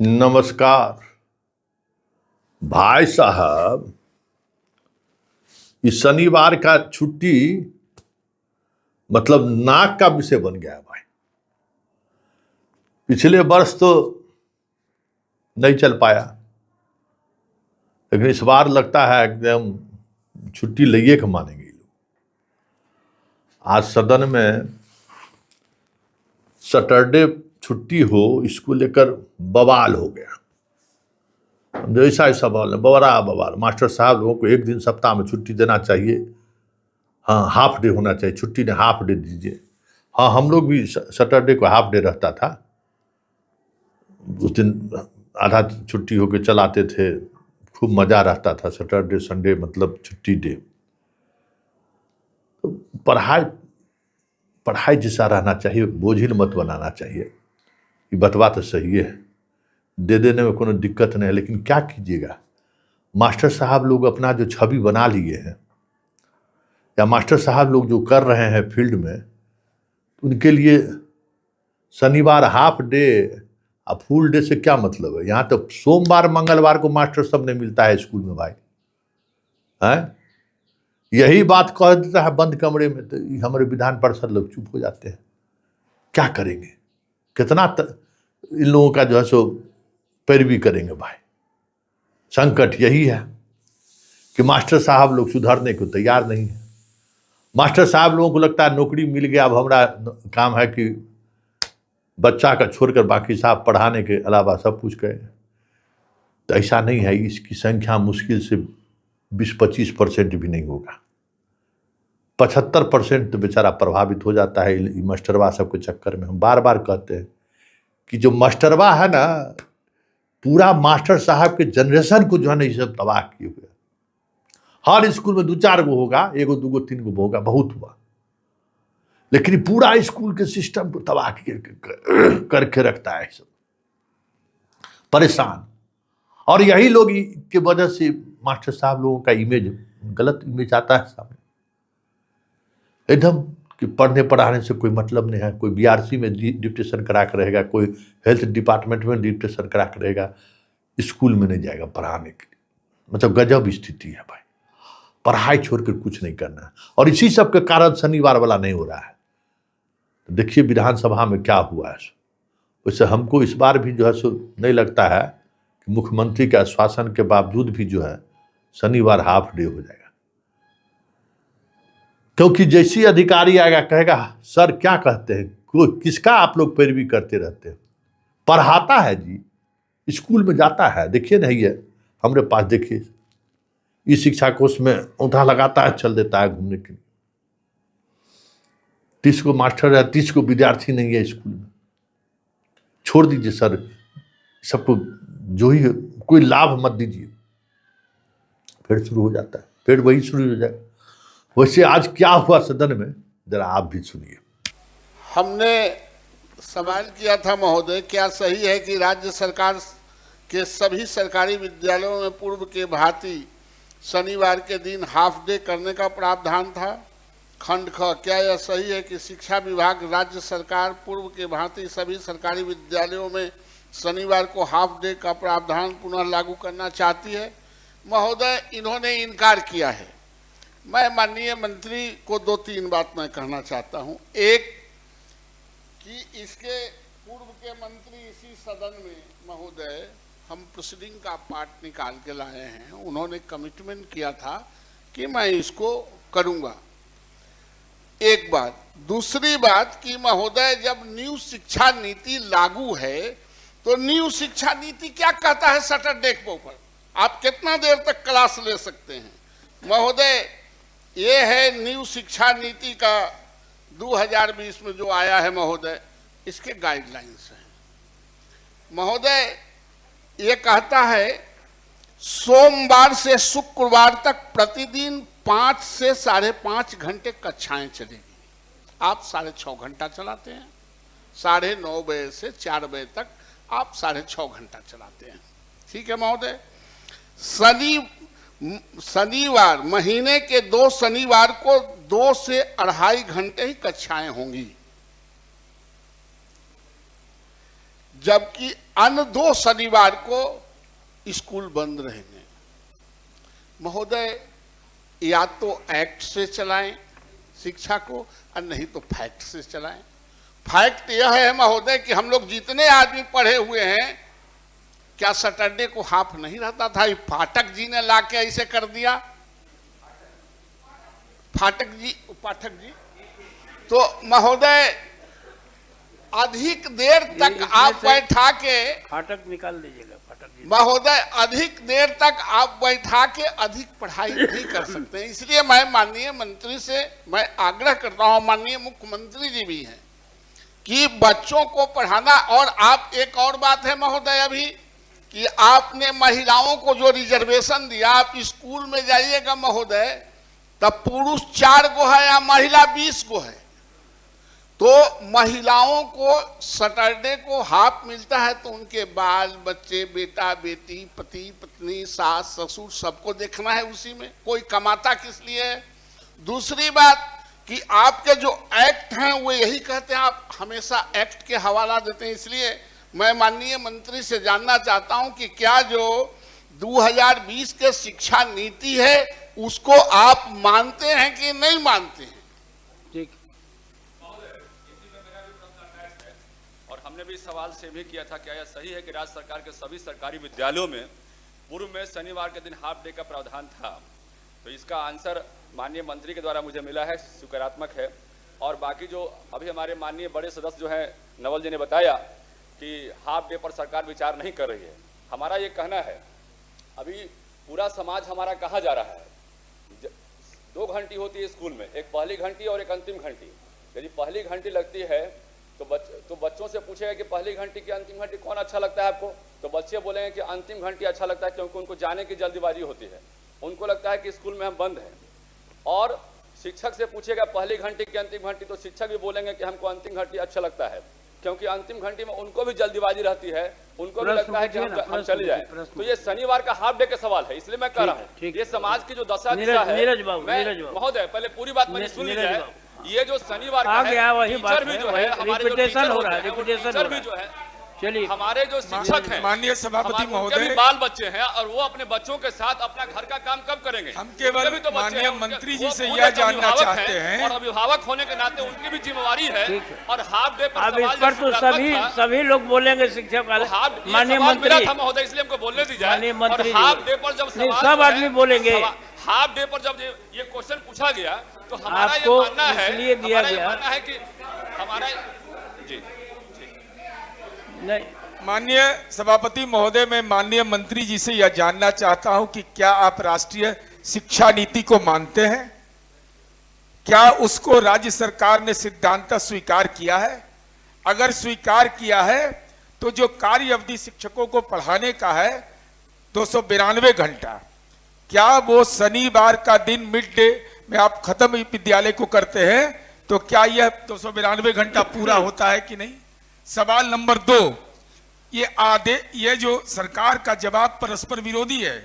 नमस्कार भाई साहब। इस शनिवार का छुट्टी मतलब नाक का विषय बन गया है भाई। पिछले वर्ष तो नहीं चल पाया, लेकिन इस बार लगता है एकदम छुट्टी लिए के मानेंगे लोग। आज सदन में सैटरडे छुट्टी हो इसको लेकर बवाल हो गया। ऐसा ऐसा बवाल मास्टर साहब लोगों को एक दिन सप्ताह में छुट्टी देना चाहिए। हाँ, हाफ डे होना चाहिए, छुट्टी ने हाफ डे दीजिए। हाँ, हम लोग भी सैटरडे को हाफ डे रहता था, उस दिन आधा छुट्टी होके चलाते थे, खूब मजा रहता था। सैटरडे संडे मतलब छुट्टी डे। तो पढ़ाई जैसा रहना चाहिए, बोझिल मत बनाना चाहिए। ये बतवा तो सही है, दे देने में कोनो दिक्कत नहीं है, लेकिन क्या कीजिएगा। मास्टर साहब लोग अपना जो छवि बना लिए हैं, या मास्टर साहब लोग जो कर रहे हैं फील्ड में, उनके लिए शनिवार हाफ डे और फुल डे से क्या मतलब है। यहाँ तो सोमवार मंगलवार को मास्टर सब नहीं मिलता है स्कूल में भाई, है। यही बात कह देता है बंद कमरे में, तो हमारे विधान पार्षद लोग चुप हो जाते हैं। क्या करेंगे, कितना इन लोगों का जो है सो पैरवी करेंगे भाई। संकट यही है कि मास्टर साहब लोग सुधरने को तैयार नहीं है। मास्टर साहब लोगों को लगता है नौकरी मिल गया, अब हमारा काम है कि बच्चा का छोड़कर बाकी साहब पढ़ाने के अलावा सब कुछ करें। तो ऐसा नहीं है। इसकी संख्या मुश्किल से 20-25% भी नहीं होगा। 75% तो बेचारा प्रभावित हो जाता है मास्टरवा सब के चक्कर में। हम बार बार कहते हैं कि जो मास्टरवा है ना, पूरा मास्टर साहब के जनरेशन को जो है ना ये सब तबाह किए हुए। हर स्कूल में 2-4 गो होगा, 1 2 3 गो होगा, बहुत हुआ, लेकिन पूरा स्कूल के सिस्टम को तबाह करके रखता है सब, परेशान। और यही लोग के वजह से मास्टर साहब लोगों का इमेज, गलत इमेज आता है सामने एकदम, कि पढ़ने पढ़ाने से कोई मतलब नहीं है। कोई बीआरसी में डिप्टेशन करा कर रहेगा, कोई हेल्थ डिपार्टमेंट में डिप्टेशन करा कर रहेगा, स्कूल में नहीं जाएगा पढ़ाने के लिए। मतलब गजब स्थिति है भाई, पढ़ाई छोड़कर कुछ नहीं करना है। और इसी सब के कारण शनिवार वाला नहीं हो रहा है। तो देखिए विधानसभा में क्या हुआ है। वैसे हमको इस बार भी जो है सो नहीं लगता है कि मुख्यमंत्री के आश्वासन के बावजूद भी जो है शनिवार हाफ डे हो जाएगा। क्योंकि जैसी अधिकारी आएगा कहेगा सर क्या कहते हैं, किसका आप लोग पैरवी करते रहते हैं। पढ़ाता है जी, स्कूल में जाता है, देखिए नहीं है हमारे पास, देखिए इस शिक्षा कोष में औंधा लगाता है, चल देता है घूमने के लिए। 30 को मास्टर है, 30 को विद्यार्थी नहीं है स्कूल में। छोड़ दीजिए सर सबको, जो ही कोई लाभ मत दीजिए। फिर शुरू हो जाता है, फिर वही शुरू हो जाएगा। वैसे आज क्या हुआ सदन में, जरा आप भी सुनिए। हमने सवाल किया था महोदय, क्या सही है कि राज्य सरकार के सभी सरकारी विद्यालयों में पूर्व के भांति शनिवार के दिन हाफ डे करने का प्रावधान था? खंड ख, क्या यह सही है कि शिक्षा विभाग राज्य सरकार पूर्व के भांति सभी सरकारी विद्यालयों में शनिवार को हाफ डे का प्रावधान पुनः लागू करना चाहती है? महोदय, इन्होंने इनकार किया है। मैं माननीय मंत्री को 2-3 बात मैं कहना चाहता हूं। एक, कि इसके पूर्व के मंत्री इसी सदन में महोदय, हम प्रोसीडिंग का पार्ट निकाल के लाए हैं, उन्होंने कमिटमेंट किया था कि मैं इसको करूंगा। एक बात। दूसरी बात कि महोदय, जब न्यू शिक्षा नीति लागू है तो न्यू शिक्षा नीति क्या कहता है सैटरडे के ऊपर आप कितना देर तक क्लास ले सकते हैं? महोदय, ये है न्यू शिक्षा नीति का 2020 में जो आया है महोदय, इसके गाइडलाइंस हैं महोदय। ये कहता है सोमवार से शुक्रवार तक प्रतिदिन 5 से 5.5 घंटे कक्षाएं चलेगी। आप 6.5 घंटा चलाते हैं, 9:30 बजे से 4 बजे तक आप 6.5 घंटा चलाते हैं, ठीक है महोदय। शनिवार, महीने के 2 शनिवार को 2 से 2.5 घंटे ही कक्षाएं होंगी। जबकि अन्य 2 शनिवार को स्कूल बंद रहेंगे। महोदय, या तो एक्ट से चलाएं शिक्षा को और नहीं तो फैक्ट से चलाएं। फैक्ट यह है महोदय कि हम लोग जितने आदमी पढ़े हुए हैं, क्या सैटरडे को हाफ नहीं रहता था? ये पाठक जी ने लाके ऐसे कर दिया। पाठक जी तो महोदय अधिक देर तक आप बैठा के, फाटक निकाल दीजिएगा, फाटक जी। महोदय अधिक देर तक आप बैठा के अधिक पढ़ाई नहीं कर सकते हैं। इसलिए मैं माननीय मंत्री से मैं आग्रह करता हूं, माननीय मुख्यमंत्री जी भी हैं, कि बच्चों को पढ़ाना। और आप, एक और बात है महोदय अभी, कि आपने महिलाओं को जो रिजर्वेशन दिया, आप स्कूल में जाइएगा महोदय, तब पुरुष 4 गो है या महिला 20 गो है। तो महिलाओं को सैटरडे को हाफ मिलता है, तो उनके बाल बच्चे, बेटा बेटी, पति पत्नी, सास ससुर सबको देखना है उसी में। कोई कमाता किस लिए है? दूसरी बात कि आपके जो एक्ट हैं वो यही कहते हैं, आप हमेशा एक्ट के हवाला देते हैं। इसलिए मैं माननीय मंत्री से जानना चाहता हूं कि क्या जो 2020 के शिक्षा नीति है उसको आप मानते हैं कि नहीं मानते हैं? ठीक। और हमने भी सवाल से भी किया था, क्या यह सही है कि राज्य सरकार के सभी सरकारी विद्यालयों में पूर्व में शनिवार के दिन हाफ डे का प्रावधान था? तो इसका आंसर माननीय मंत्री के द्वारा मुझे मिला है, सकारात्मक है। और बाकी जो अभी हमारे माननीय बड़े सदस्य जो हैं नवल जी ने बताया कि हाफ डे पर सरकार विचार नहीं कर रही है। हमारा ये कहना है, अभी पूरा समाज हमारा कहा जा रहा है, 2 घंटी होती है स्कूल में, एक पहली घंटी और एक अंतिम घंटी। यदि पहली घंटी लगती है तो बच्चों से पूछेगा कि पहली घंटी की अंतिम घंटी कौन अच्छा लगता है आपको, तो बच्चे बोलेंगे कि अंतिम घंटी अच्छा लगता है, क्योंकि उनको जाने की जल्दीबाजी होती है, उनको लगता है कि स्कूल में हम बंद हैं। और शिक्षक से पूछेगा पहली घंटी की अंतिम घंटी, तो शिक्षक भी बोलेंगे कि हमको अंतिम घंटी अच्छा लगता है, क्योंकि अंतिम घंटी में उनको भी जल्दीबाजी रहती है, उनको भी लगता है कि हम चले जाएं। तो ये शनिवार का हाफ डे का सवाल है, इसलिए मैं कह रहा हूँ ये समाज की जो दशा दिशा है। महोदय, पहले पूरी बात मैंने सुन ली है। ये जो शनिवार का है, टीचर भी जो है, हमारे जो टीचर भी जो है, चलिए, हमारे जो शिक्षक हैं, माननीय सभापति महोदय, बाल बच्चे हैं, और वो अपने बच्चों के साथ अपना घर का काम कब करेंगे? हम केवल माननीय मंत्री जी से यह जानना चाहते हैं, और अभिभावक होने के नाते उनकी भी जिम्मेवारी है। और हाफ डे अब इस पर तो सभी लोग बोलेंगे, शिक्षक वाले, माननीय मंत्री था महोदय, इसलिए हमको बोलने दीजिए। माननीय मंत्री, हाफ डे पर जब सब आदमी बोलेंगे, हाफ डे पर जब ये क्वेश्चन पूछा गया, तो हमारा ये मानना है, इसलिए दिया गया है कि हमारा जी नहीं। माननीय सभापति महोदय, मैं माननीय मंत्री जी से यह जानना चाहता हूं कि क्या आप राष्ट्रीय शिक्षा नीति को मानते हैं? क्या उसको राज्य सरकार ने सिद्धांत स्वीकार किया है? अगर स्वीकार किया है तो जो कार्य अवधि शिक्षकों को पढ़ाने का है 292 घंटा, क्या वो शनिवार का दिन मिड डे में आप खत्म विद्यालय को करते हैं तो क्या यह 292 घंटा पूरा होता है कि नहीं? सवाल नंबर 2, ये जो सरकार का जवाब परस्पर विरोधी है।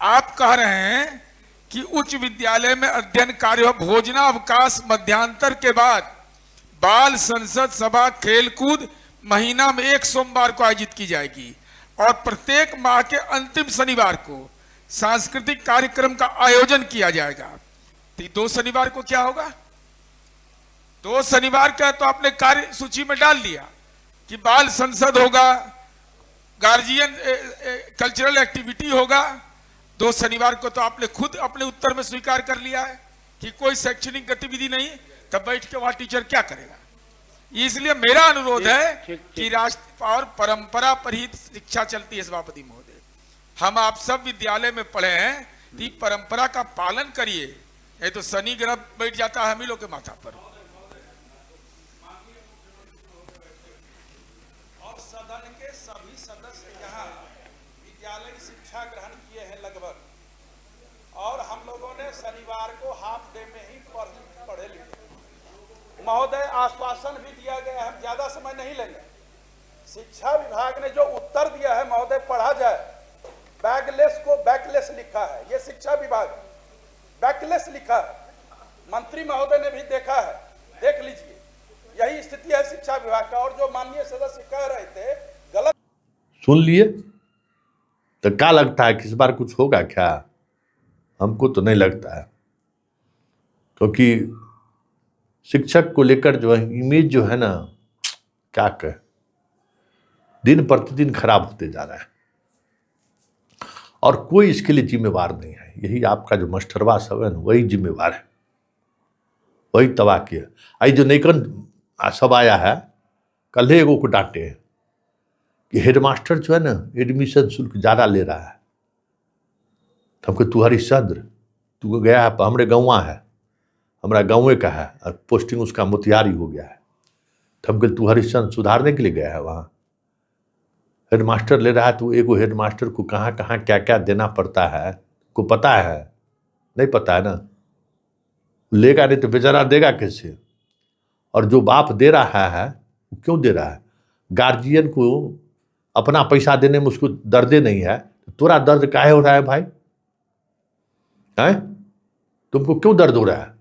आप कह रहे हैं कि उच्च विद्यालय में अध्ययन कार्य भोजनावकाश मध्यांतर के बाद बाल संसद सभा खेलकूद महीना में 1 सोमवार को आयोजित की जाएगी और प्रत्येक माह के अंतिम शनिवार को सांस्कृतिक कार्यक्रम का आयोजन किया जाएगा। तो 2 शनिवार को क्या होगा? 2 शनिवार का तो आपने कार्य सूची में डाल दिया कि बाल संसद होगा, गार्जियन कल्चरल एक्टिविटी होगा। 2 शनिवार को तो आपने खुद अपने उत्तर में स्वीकार कर लिया है कि कोई शैक्षणिक गतिविधि नहीं, तब बैठ के वहां टीचर क्या करेगा? इसलिए मेरा अनुरोध है कि राष्ट्र और परंपरा पर ही शिक्षा चलती है। सभापति महोदय, हम आप सब विद्यालय में पढ़े हैं, तो परंपरा का पालन करिए, नहीं तो शनि ग्रह बैठ जाता है हम ही लोग के माथा पर। और सदन के सभी सदस्य यहाँ विद्यालय शिक्षा ग्रहण किए हैं लगभग, और हम लोगों ने शनिवार को हाफ डे में ही पढ़े लिखे। महोदय, आश्वासन भी दिया गया है, हम ज्यादा समय नहीं लेंगे। शिक्षा विभाग ने जो उत्तर दिया है महोदय, पढ़ा जाए। बैगलेस को बैकलेस लिखा है, ये शिक्षा विभाग बैकलेस लिखा है। मंत्री महोदय ने भी देखा है, देख लीजिए, यही स्थिति है शिक्षा विभाग का। और जो माननीय सदस्य कह रहे थे सुन लिए। तो क्या लगता है कि इस बार कुछ होगा क्या? हमको तो नहीं लगता है, क्योंकि शिक्षक को लेकर जो है इमेज जो है ना, क्या कहे, दिन प्रतिदिन खराब होते जा रहा है और कोई इसके लिए जिम्मेवार नहीं है। यही आपका जो मास्टरवा सब है ना, वही जिम्मेवार है, वही तबाह किया। आई जो नेकन सब आया है, कल एगो को डांटे हैं कि हेडमास्टर जो है ना एडमिशन शुल्क ज़्यादा ले रहा है। तो हमको तू हरिश्चंद्र, तू गया है, हमारे गाँव है, हमारा गाँव का है और पोस्टिंग उसका मोतिहारी हो गया है। तो हमको तू हरिश्चंद्र सुधारने के लिए गया है वहाँ, हेडमास्टर ले रहा है। तो एगो हेडमास्टर को कहाँ कहाँ क्या क्या देना पड़ता है को पता है? नहीं पता है ना, लेगा नहीं तो बेचारा देगा कैसे? और जो बाप दे रहा है वो क्यों दे रहा है? गार्जियन को अपना पैसा देने में उसको दर्द नहीं है, तो तोरा दर्द काहे हो रहा है भाई? हैं? तुमको क्यों दर्द हो रहा है?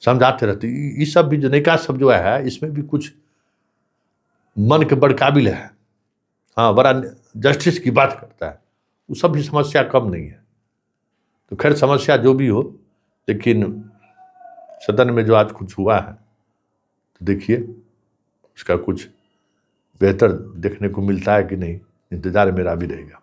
समझाते रहते। ये सब भी जो नैका सब जो है, इसमें भी कुछ मन के बड़ काबिल है। हाँ, बड़ा जस्टिस की बात करता है। वो सब भी समस्या कम नहीं है। तो खैर समस्या जो भी हो, लेकिन सदन में जो आज कुछ हुआ है तो देखिए उसका कुछ बेहतर देखने को मिलता है कि नहीं, इंतजार मेरा भी रहेगा।